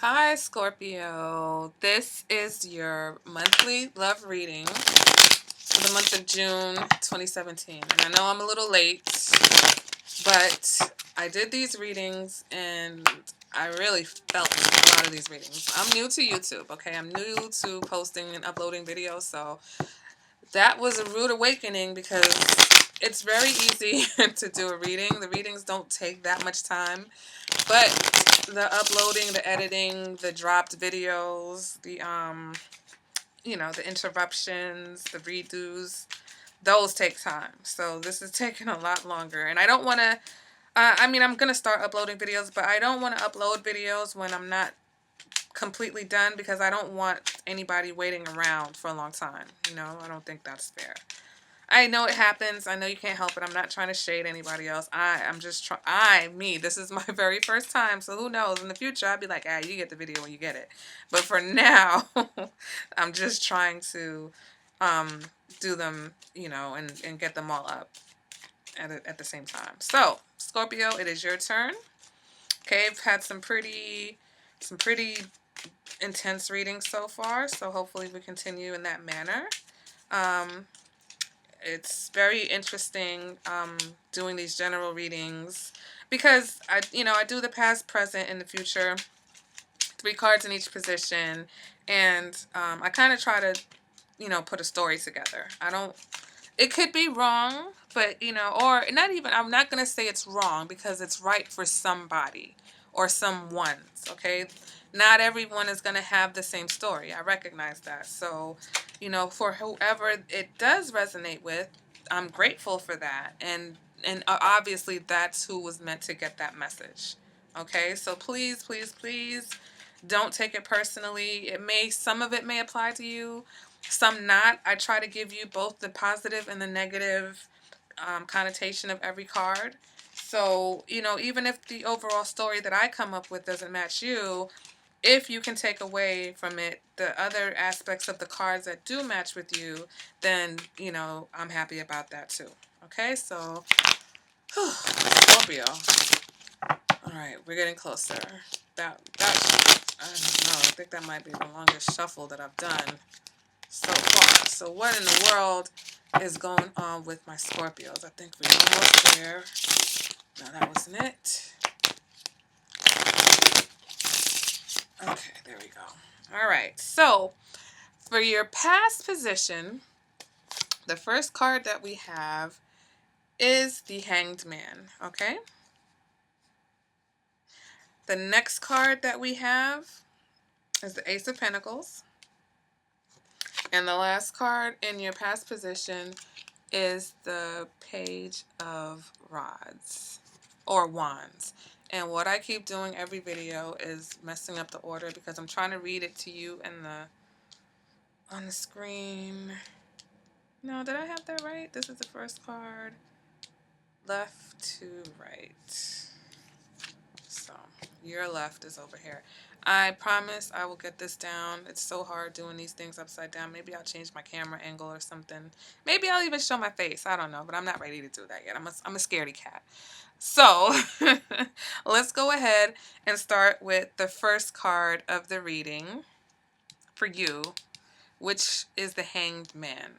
Hi, Scorpio. This is your monthly love reading for the month of June 2017. And I know I'm a little late, but I did these readings and I really felt a lot of these readings. I'm new to YouTube, okay? I'm new to posting and uploading videos, so that was a rude awakening because it's very easy to do a reading. The readings don't take that much time, but the uploading, the editing, the dropped videos, the interruptions, the redos, those take time. So this is taking a lot longer, and I don't want to. I'm gonna start uploading videos, but I don't want to upload videos when I'm not completely done because I don't want anybody waiting around for a long time. I don't think that's fair. I know it happens. I know you can't help it. I'm not trying to shade anybody else. I'm just this is my very first time. So who knows? In the future, I'll be like, you get the video when you get it. But for now, I'm just trying to um, do them, and get them all up at the same time. So, Scorpio, it is your turn. Okay, I've had some pretty intense readings so far. So hopefully we continue in that manner. Um, it's very interesting doing these general readings because I do the past, present, and the future, 3 cards in each position, and I kind of try to put a story together. I don't. It could be wrong, but or not even. I'm not gonna say it's wrong because it's right for somebody or someone's. Okay, not everyone is gonna have the same story. I recognize that. So, for whoever it does resonate with, I'm grateful for that, and obviously that's who was meant to get that message. Okay, so please, please, please, don't take it personally. Some of it may apply to you, some not. I try to give you both the positive and the negative connotation of every card. So, even if the overall story that I come up with doesn't match you, if you can take away from it the other aspects of the cards that do match with you, then, I'm happy about that too. Okay, so, Scorpio. All right, we're getting closer. I don't know. I think that might be the longest shuffle that I've done so far. So what in the world is going on with my Scorpios? I think we're almost there. No, that wasn't it. Okay, there we go. All right. So for your past position, the first card that we have is the Hanged Man. Okay. The next card that we have is the Ace of Pentacles. And the last card in your past position is the Page of Rods or Wands. And what I keep doing every video is messing up the order because I'm trying to read it to you on the screen. No, did I have that right? This is the first card. Left to right. So your left is over here. I promise I will get this down. It's so hard doing these things upside down. Maybe I'll change my camera angle or something. Maybe I'll even show my face. I don't know, but I'm not ready to do that yet. I'm a scaredy cat. So let's go ahead and start with the first card of the reading for you, which is the Hanged Man.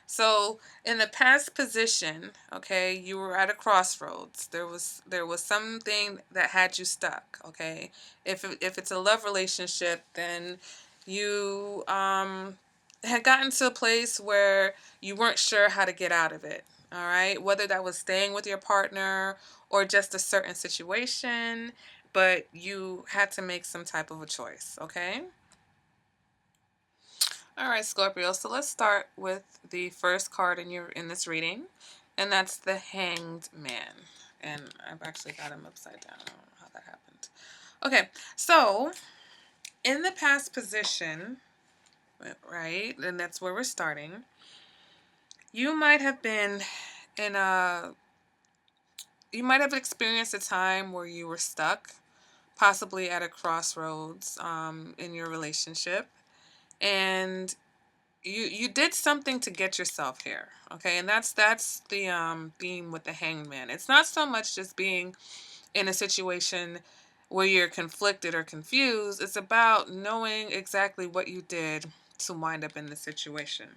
So in the past position, okay, you were at a crossroads. There was something that had you stuck, okay? If it's a love relationship, then you had gotten to a place where you weren't sure how to get out of it. All right? Whether that was staying with your partner or just a certain situation, but you had to make some type of a choice, okay? All right, Scorpio. So let's start with the first card in this reading, and that's the Hanged Man. And I've actually got him upside down. I don't know how that happened. Okay, so in the past position, right, and that's where we're starting. You might have been in a. You might have experienced a time where you were stuck, possibly at a crossroads in your relationship, and you did something to get yourself here, okay? And that's the theme with the Hanged Man. It's not so much just being in a situation where you're conflicted or confused. It's about knowing exactly what you did to wind up in the situation.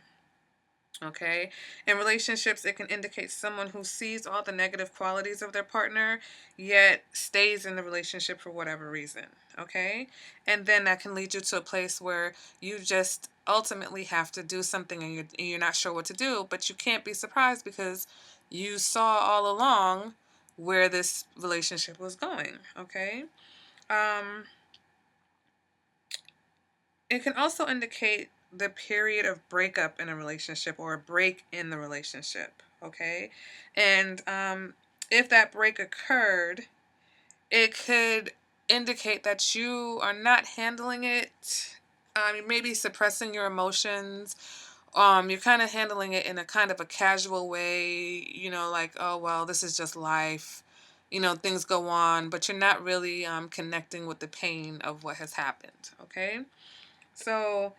Okay. In relationships, it can indicate someone who sees all the negative qualities of their partner, yet stays in the relationship for whatever reason. Okay. And then that can lead you to a place where you just ultimately have to do something and you're not sure what to do, but you can't be surprised because you saw all along where this relationship was going. Okay. Um, It can also indicate the period of breakup in a relationship or a break in the relationship, okay? And if that break occurred, it could indicate that you are not handling it. You may be suppressing your emotions. You're kind of handling it in a kind of a casual way, like, oh, well, this is just life. Things go on, but you're not really connecting with the pain of what has happened, okay? So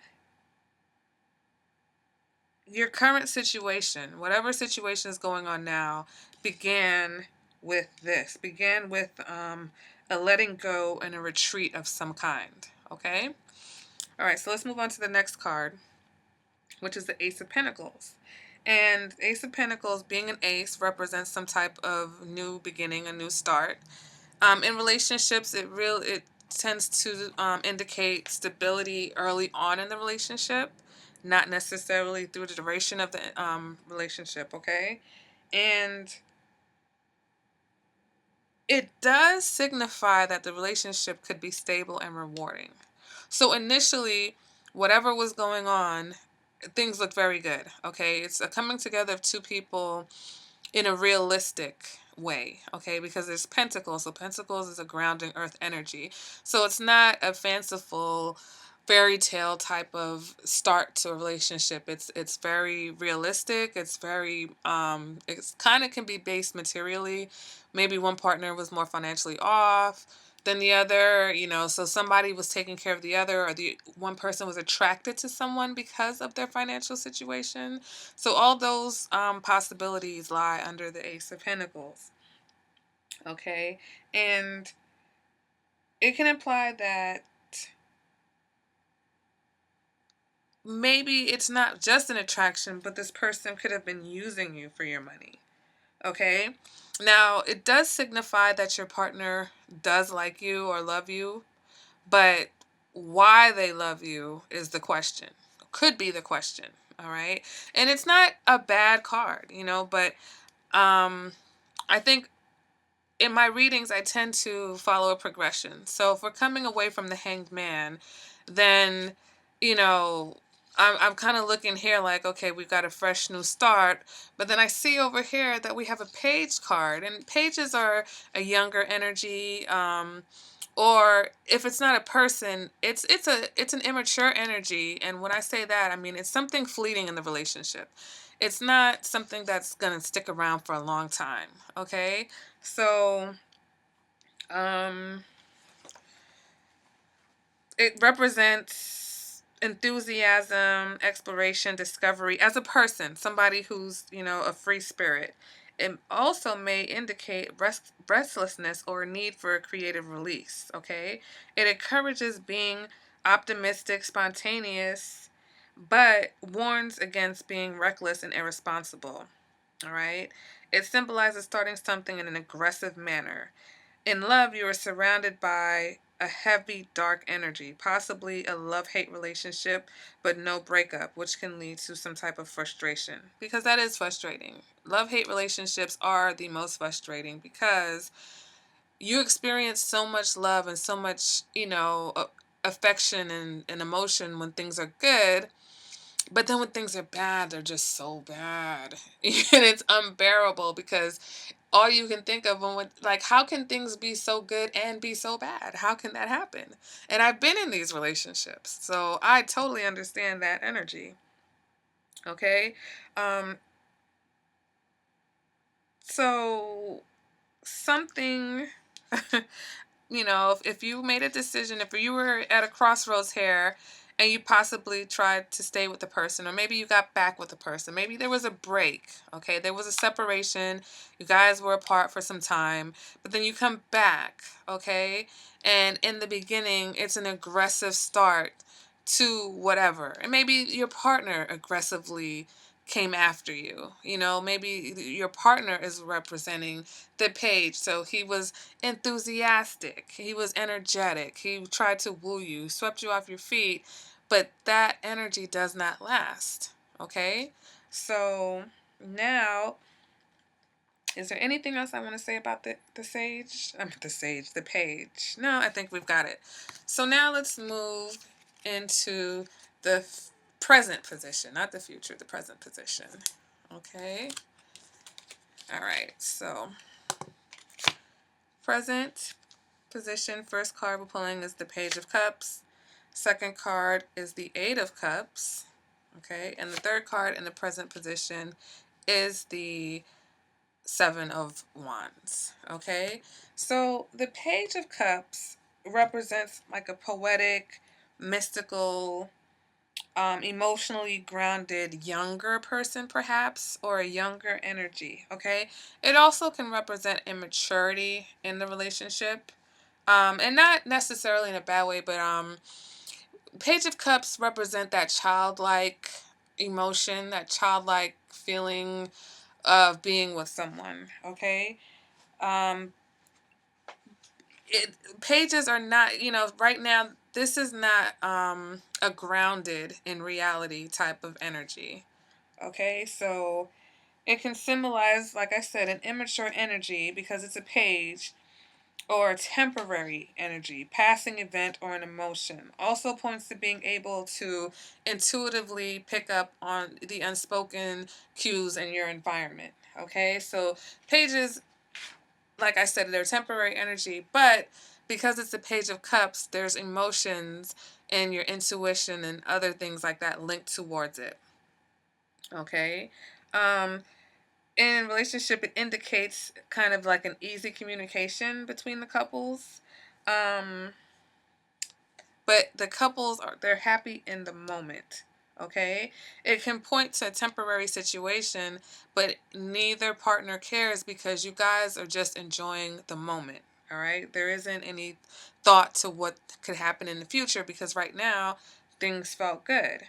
your current situation, whatever situation is going on now, began began with a letting go and a retreat of some kind. Okay? All right, so let's move on to the next card, which is the Ace of Pentacles. And Ace of Pentacles, being an ace, represents some type of new beginning, a new start. In relationships, it tends to indicate stability early on in the relationship, not necessarily through the duration of the relationship. Okay, and it does signify that the relationship could be stable and rewarding. So initially, whatever was going on, things look very good. Okay, it's a coming together of two people in a realistic way, okay? Because there's pentacles. So pentacles is a grounding earth energy. So it's not a fanciful fairy tale type of start to a relationship. It's very realistic. It's very it's kind of can be based materially. Maybe one partner was more financially off than the other, so somebody was taking care of the other, or the one person was attracted to someone because of their financial situation. So all those possibilities lie under the Ace of Pentacles. Okay, and it can imply that maybe it's not just an attraction, but this person could have been using you for your money. Okay, now it does signify that your partner does like you or love you, but why they love you is the question. Could be the question. All right, and it's not a bad card, but I think in my readings, I tend to follow a progression. So if we're coming away from the Hanged Man, then, you know, I'm kind of looking here like, okay, we've got a fresh new start. But then I see over here that we have a Page card. And pages are a younger energy. Or if it's not a person, it's an immature energy. And when I say that, I mean it's something fleeting in the relationship. It's not something that's gonna stick around for a long time. Okay, so um, it represents enthusiasm, exploration, discovery as a person, somebody who's, a free spirit. It also may indicate restlessness or a need for a creative release, okay? It encourages being optimistic, spontaneous, but warns against being reckless and irresponsible, all right? It symbolizes starting something in an aggressive manner. In love, you are surrounded by a heavy, dark energy, possibly a love-hate relationship, but no breakup, which can lead to some type of frustration. Because that is frustrating. Love-hate relationships are the most frustrating because you experience so much love and so much, affection and emotion when things are good. But then when things are bad, they're just so bad. And it's unbearable because all you can think of when, like, how can things be so good and be so bad? How can that happen? And I've been in these relationships, so I totally understand that energy. Okay, um, so something, if you made a decision, if you were at a crossroads here, and you possibly tried to stay with the person, or maybe you got back with the person. Maybe there was a break, okay? There was a separation. You guys were apart for some time, but then you come back, okay? And in the beginning, it's an aggressive start to whatever. And maybe your partner aggressively came after you. You know, maybe your partner is representing the page. So he was enthusiastic, he was energetic, he tried to woo you, swept you off your feet, but that energy does not last. Okay? So now, is there anything else I want to say about the sage? The page. No, I think we've got it. So now let's move into the present position, not the future, the present position. Okay. All right. So present position, first card we're pulling is the Page of Cups. Second card is the Eight of Cups. Okay. And the third card in the present position is the Seven of Wands. Okay. So the Page of Cups represents like a poetic, mystical, emotionally grounded younger person, perhaps, or a younger energy. Okay. It also can represent immaturity in the relationship. And not necessarily in a bad way, but Page of Cups represent that childlike emotion, that childlike feeling of being with someone. Okay. Um, pages are not, right now, this is not a grounded in reality type of energy. Okay, so it can symbolize, like I said, an immature energy because it's a page, or a temporary energy, passing event, or an emotion. Also points to being able to intuitively pick up on the unspoken cues in your environment. Okay, so pages, like I said, they're temporary energy, but because it's a Page of Cups, there's emotions and your intuition and other things like that linked towards it. Okay. Um, in a relationship, it indicates kind of like an easy communication between the couples. Um, but the couples they're happy in the moment. Okay, it can point to a temporary situation, but neither partner cares because you guys are just enjoying the moment. All right, there isn't any thought to what could happen in the future because right now things felt good.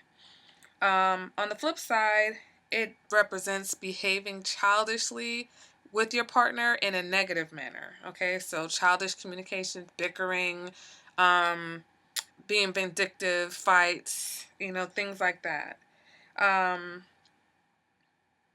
On the flip side, it represents behaving childishly with your partner in a negative manner. Okay, so childish communication, bickering, um, being vindictive, fights, things like that. Um,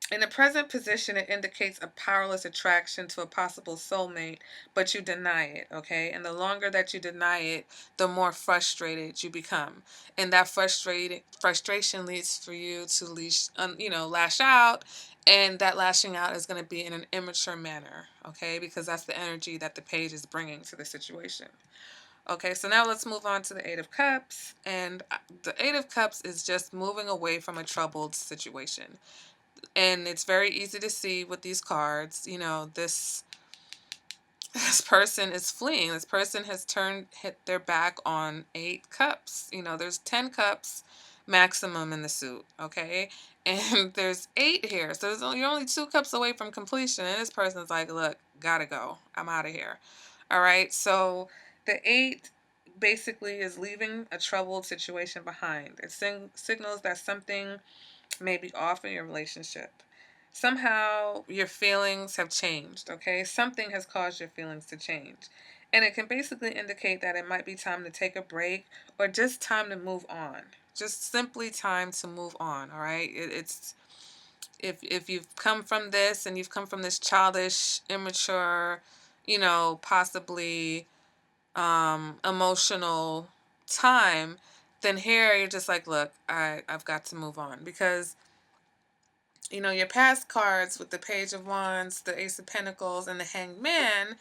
in the present position, it indicates a powerless attraction to a possible soulmate, but you deny it, okay? And the longer that you deny it, the more frustrated you become. And that frustration leads for you to lash out, and that lashing out is going to be in an immature manner, okay? Because that's the energy that the page is bringing to the situation. Okay, so now let's move on to the Eight of Cups. And the Eight of Cups is just moving away from a troubled situation. And it's very easy to see with these cards, this person is fleeing. This person has hit their back on 8 cups. There's 10 cups maximum in the suit, okay? And there's 8 here. So you're only 2 cups away from completion. And this person's like, look, gotta go. I'm out of here. All right, so the 8 basically is leaving a troubled situation behind. It signals that something may be off in your relationship. Somehow your feelings have changed, okay? Something has caused your feelings to change. And it can basically indicate that it might be time to take a break or just time to move on. Just simply time to move on, all right? It's if you've come from this and you've come from this childish, immature, possibly emotional time, then here you're just like, look, I've got to move on because your past cards with the Page of Wands, the Ace of Pentacles, and the Hanged Man,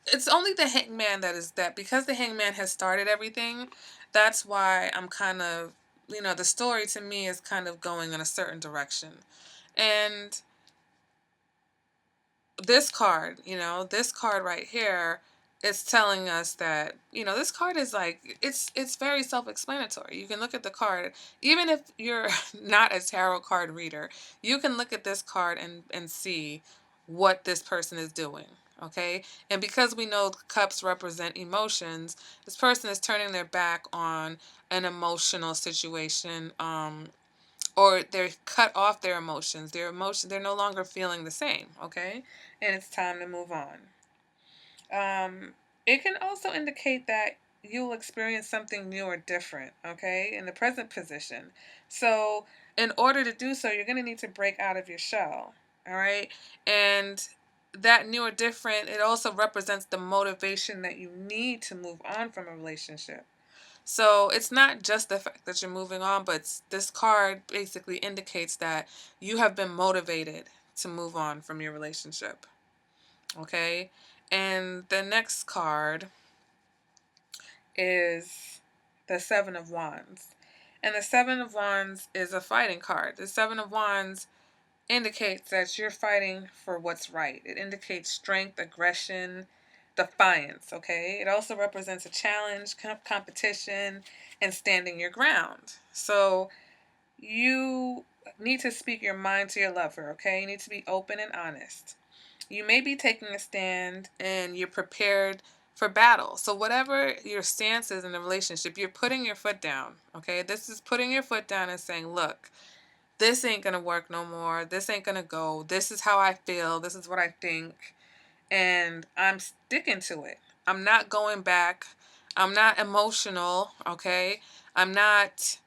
it's only the Hanged Man that is that because the Hanged Man has started everything, that's why I'm kind of, the story to me is kind of going in a certain direction. And this card right here it's telling us that, this card is like, it's very self-explanatory. You can look at the card, even if you're not a tarot card reader, you can look at this card and see what this person is doing. Okay? And because we know cups represent emotions, this person is turning their back on an emotional situation, or they're cut off their emotions. They're no longer feeling the same. Okay? And it's time to move on. It can also indicate that you'll experience something new or different, okay, in the present position. So, in order to do so, you're going to need to break out of your shell, all right? And that new or different, it also represents the motivation that you need to move on from a relationship. So, it's not just the fact that you're moving on, but this card basically indicates that you have been motivated to move on from your relationship. Okay, and the next card is the Seven of Wands. And the Seven of Wands is a fighting card. The Seven of Wands indicates that you're fighting for what's right. It indicates strength, aggression, defiance, okay? It also represents a challenge, competition, and standing your ground. So you need to speak your mind to your lover, okay? You need to be open and honest. You may be taking a stand and you're prepared for battle. So whatever your stance is in the relationship, you're putting your foot down. Okay? This is putting your foot down and saying, look, this ain't going to work no more. This ain't going to go. This is how I feel. This is what I think. And I'm sticking to it. I'm not going back. I'm not emotional. Okay? I'm not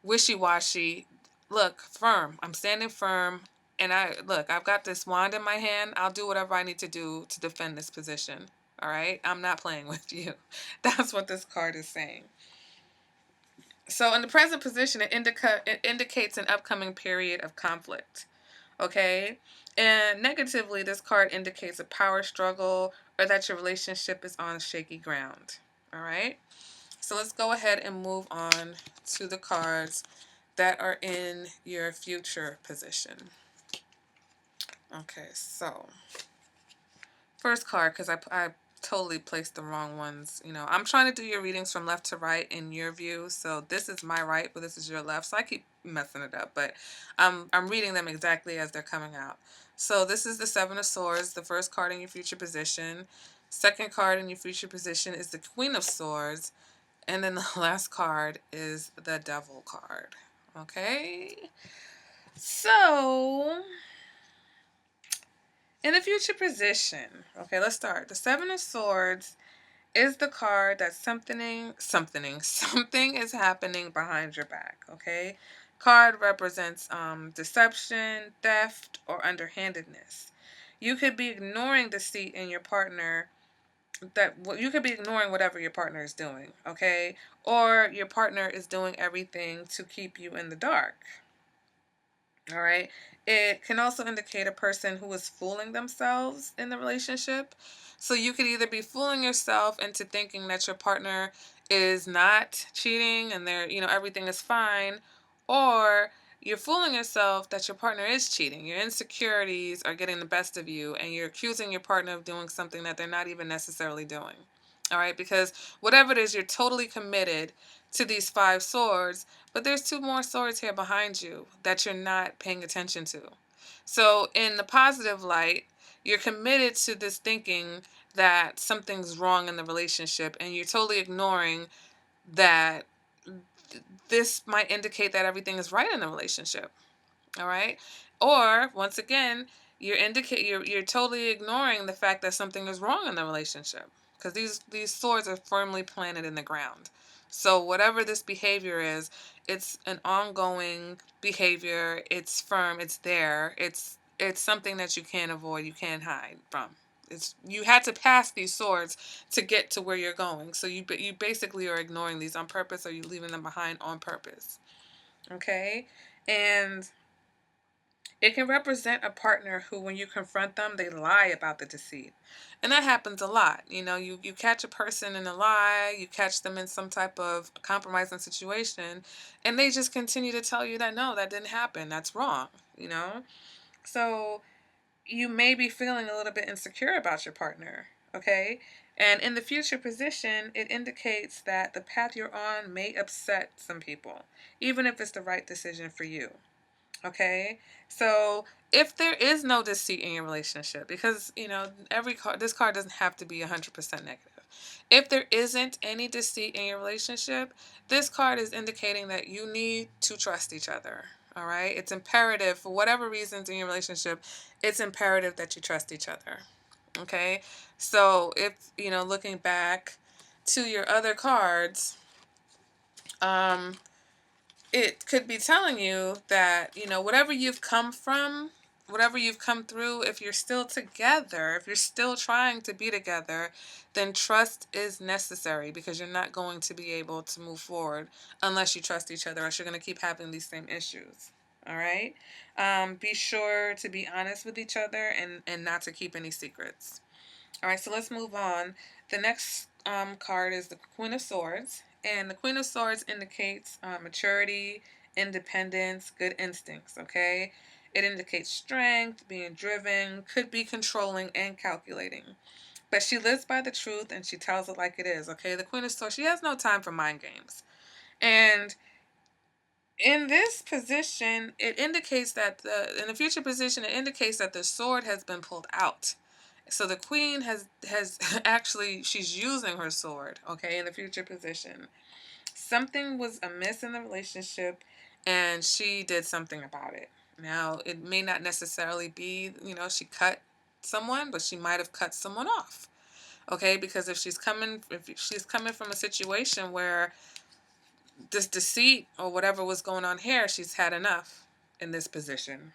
wishy-washy. Look, firm. I'm standing firm. And I've got this wand in my hand. I'll do whatever I need to do to defend this position. All right? I'm not playing with you. That's what this card is saying. So in the present position, it indicates an upcoming period of conflict. Okay? And negatively, this card indicates a power struggle or that your relationship is on shaky ground. All right? So let's go ahead and move on to the cards that are in your future position. Okay, so first card, because I totally placed the wrong ones. I'm trying to do your readings from left to right in your view. So this is my right, but this is your left. So I keep messing it up, but I'm reading them exactly as they're coming out. So this is the Seven of Swords, the first card in your future position. Second card in your future position is the Queen of Swords. And then the last card is the Devil card. Okay? So, in the future position, okay, let's start. The Seven of Swords is the card that something is happening behind your back, okay? Card represents deception, theft, or underhandedness. You could be ignoring deceit in your partner. You could be ignoring whatever your partner is doing, okay? Or your partner is doing everything to keep you in the dark. All right. It can also indicate a person who is fooling themselves in the relationship. So you could either be fooling yourself into thinking that your partner is not cheating and everything is fine, or you're fooling yourself that your partner is cheating. Your insecurities are getting the best of you and you're accusing your partner of doing something that they're not even necessarily doing. All right, because whatever it is, you're totally committed to these five swords, but there's two more swords here behind you that you're not paying attention to. So in the positive light, you're committed to this thinking that something's wrong in the relationship, and you're totally ignoring that this might indicate that everything is right in the relationship. All right? Or once again, you're totally ignoring the fact that something is wrong in the relationship, because these swords are firmly planted in the ground. So whatever this behavior is, it's an ongoing behavior. It's firm. It's there. It's something that you can't avoid. You can't hide from. You had to pass these swords to get to where you're going. So you basically are ignoring these on purpose, or you leaving them behind on purpose. Okay, and it can represent a partner who, when you confront them, they lie about the deceit. And that happens a lot. You catch a person in a lie, you catch them in some type of compromising situation, and they just continue to tell you that, no, that didn't happen. That's wrong. So you may be feeling a little bit insecure about your partner. Okay? And in the future position, it indicates that the path you're on may upset some people, even if it's the right decision for you. Okay? So if there is no deceit in your relationship, because, every card, this card doesn't have to be 100% negative. If there isn't any deceit in your relationship, this card is indicating that you need to trust each other. All right? It's imperative, for whatever reasons in your relationship, it's imperative that you trust each other. Okay? So if, looking back to your other cards, um, it could be telling you that, whatever you've come from, whatever you've come through, if you're still together, if you're still trying to be together, then trust is necessary, because you're not going to be able to move forward unless you trust each other, or else you're going to keep having these same issues. All right? Be sure to be honest with each other, and not to keep any secrets. All right, so let's move on. The next card is the Queen of Swords. And the Queen of Swords indicates maturity, independence, good instincts, okay? It indicates strength, being driven, could be controlling and calculating. But she lives by the truth and she tells it like it is, okay? The Queen of Swords, she has no time for mind games. And in this position, it indicates that in the future position, it indicates that the sword has been pulled out. So the queen has actually, she's using her sword, okay, in the future position. Something was amiss in the relationship, and she did something about it. Now, it may not necessarily be, she cut someone, but she might have cut someone off. Okay, because if she's coming from a situation where this deceit or whatever was going on here, she's had enough in this position.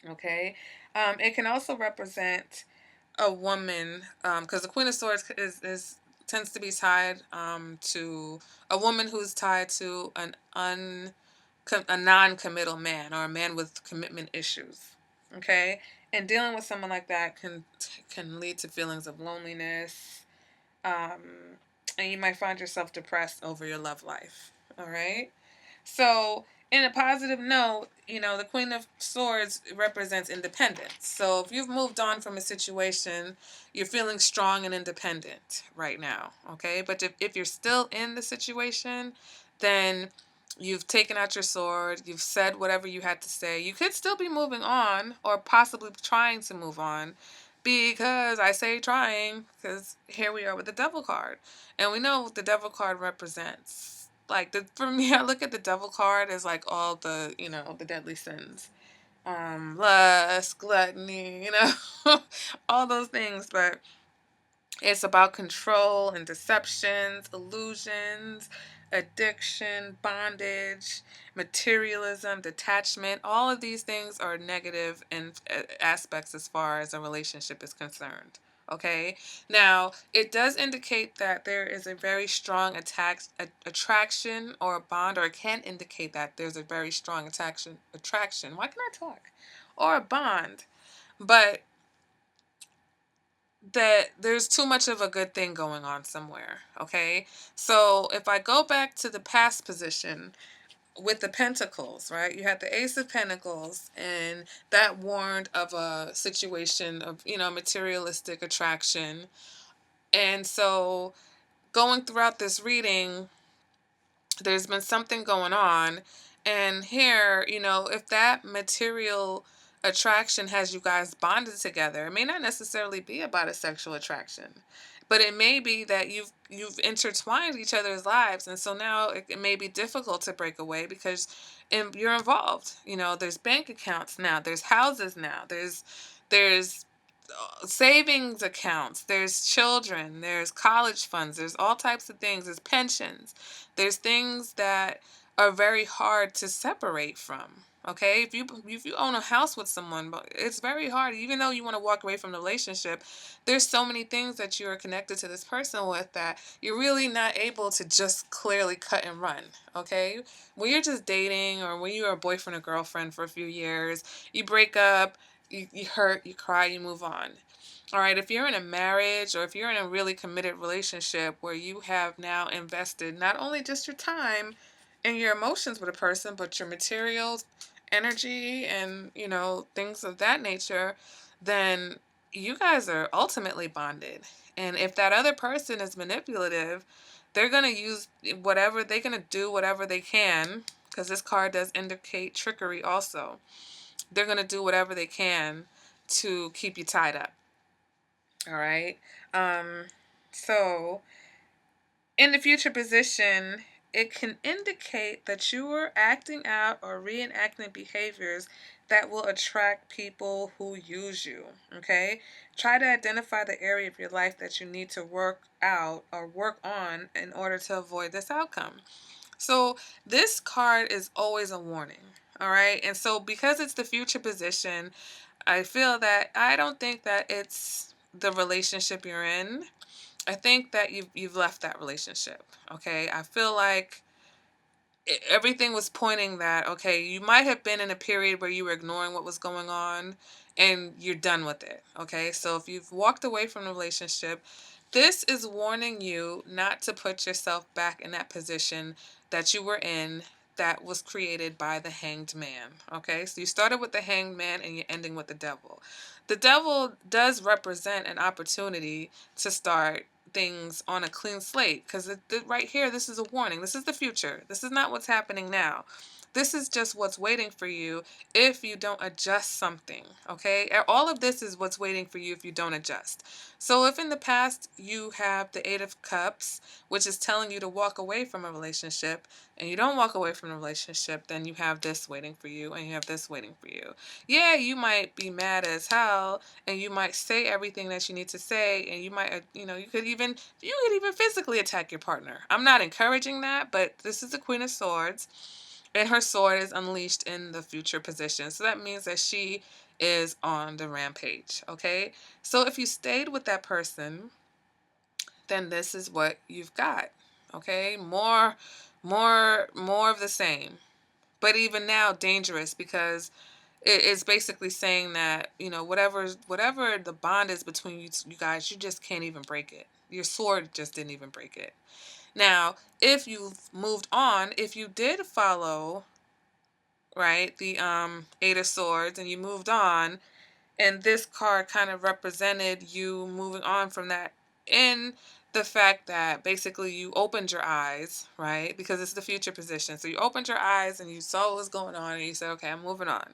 Okay, it can also represent a woman, because the Queen of Swords is tends to be tied to a woman who's tied to a non-committal man, or a man with commitment issues. Okay, and dealing with someone like that can lead to feelings of loneliness, um, and you might find yourself depressed over your love life. All right. So, in a positive note, the Queen of Swords represents independence. So, if you've moved on from a situation, you're feeling strong and independent right now. Okay. But if you're still in the situation, then you've taken out your sword, you've said whatever you had to say. You could still be moving on, or possibly trying to move on, because I say trying, because here we are with the Devil card. And we know what the Devil card represents. Like, for me, I look at the Devil card as like all the, the deadly sins. Lust, gluttony, all those things. But it's about control and deceptions, illusions, addiction, bondage, materialism, detachment. All of these things are negative in aspects as far as a relationship is concerned. Okay. Now, it does indicate that there is a very strong attraction or a bond, or it can indicate that there's a very strong attraction. Why can I talk? Or a bond. But that there's too much of a good thing going on somewhere. Okay. So if I go back to the past position with the Pentacles, right? You had the Ace of Pentacles, and that warned of a situation of, materialistic attraction. And so going throughout this reading, there's been something going on. And here, if that material attraction has you guys bonded together, it may not necessarily be about a sexual attraction, but it may be that you've intertwined each other's lives, and so now it may be difficult to break away, because you're involved. There's bank accounts now, there's houses now, there's savings accounts, there's children, there's college funds, there's all types of things, there's pensions, there's things that are very hard to separate from. Okay, if you own a house with someone, but it's very hard, even though you want to walk away from the relationship, there's so many things that you are connected to this person with that you're really not able to just clearly cut and run. Okay, when you're just dating, or when you're a boyfriend or girlfriend for a few years, you break up, you hurt, you cry, you move on. All right, if you're in a marriage, or if you're in a really committed relationship where you have now invested not only just your time and your emotions with a person, but your materials, energy, and, things of that nature, then you guys are ultimately bonded. And if that other person is manipulative, they're going to use whatever, they're going to do whatever they can, because this card does indicate trickery also. They're going to do whatever they can to keep you tied up. All right. Um, so in the future position, it can indicate that you are acting out or reenacting behaviors that will attract people who use you. Okay? Try to identify the area of your life that you need to work out or work on in order to avoid this outcome. So, this card is always a warning. All right? And so, because it's the future position, I feel that I don't think that it's the relationship you're in. I think that you've left that relationship. Okay, I feel like everything was pointing that, okay, you might have been in a period where you were ignoring what was going on, and you're done with it. Okay, so if you've walked away from the relationship, this is warning you not to put yourself back in that position that you were in, that was created by the Hanged Man. Okay, so you started with the Hanged Man and you're ending with the Devil. The Devil does represent an opportunity to start things on a clean slate, because right here, this is a warning. This is the future. This is not what's happening now. This is just what's waiting for you if you don't adjust something. Okay, all of this is what's waiting for you if you don't adjust. So if in the past you have the Eight of Cups, which is telling you to walk away from a relationship, and you don't walk away from a relationship, then you have this waiting for you, and you have this waiting for you. Yeah, you might be mad as hell, and you might say everything that you need to say, and you might, you could even physically attack your partner. I'm not encouraging that, but this is the Queen of Swords, and her sword is unleashed in the future position. So that means that she is on the rampage. Okay, so if you stayed with that person, then this is what you've got. Okay, more of the same. But even now, dangerous, because it's basically saying that, whatever the bond is between you guys, you just can't even break it. Your sword just didn't even break it. Now, if you've moved on, if you did follow, right, the Eight of Swords, and you moved on, and this card kind of represented you moving on from that, in the fact that basically you opened your eyes, right? Because it's the future position. So you opened your eyes and you saw what was going on, and you said, okay, I'm moving on.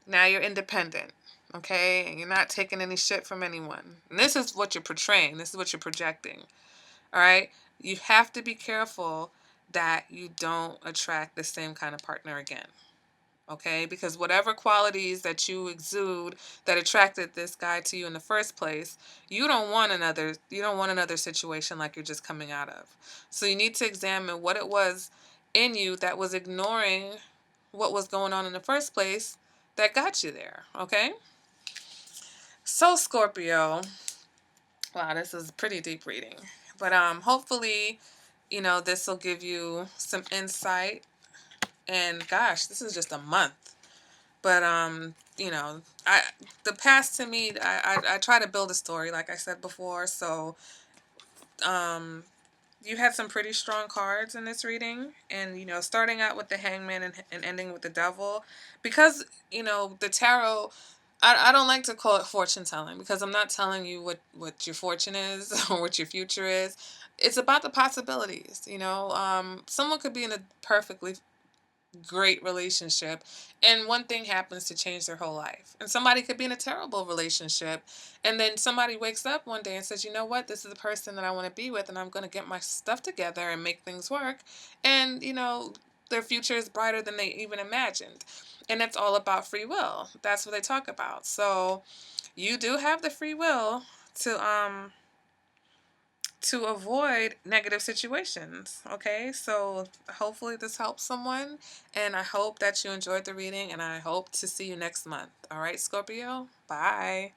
Now you're independent, okay? And you're not taking any shit from anyone. And this is what you're portraying. This is what you're projecting, all right? You have to be careful that you don't attract the same kind of partner again. Okay, because whatever qualities that you exude that attracted this guy to you in the first place, you don't want another situation like you're just coming out of. So you need to examine what it was in you that was ignoring what was going on in the first place that got you there. Okay, so Scorpio, wow, this is a pretty deep reading, but hopefully, this will give you some insight. And gosh, this is just a month. But I the past, to me, I try to build a story, like I said before. So um, you had some pretty strong cards in this reading, and starting out with the Hangman, and ending with the Devil, because the tarot. I don't like to call it fortune telling, because I'm not telling you what your fortune is or what your future is. It's about the possibilities. Someone could be in a perfectly great relationship, and one thing happens to change their whole life. And somebody could be in a terrible relationship, and then somebody wakes up one day and says, you know what, this is the person that I want to be with, and I'm going to get my stuff together and make things work. And their future is brighter than they even imagined. And it's all about free will. That's what they talk about. So you do have the free will to avoid negative situations. Okay, so hopefully this helps someone, and I hope that you enjoyed the reading, and I hope to see you next month. All right, Scorpio, bye.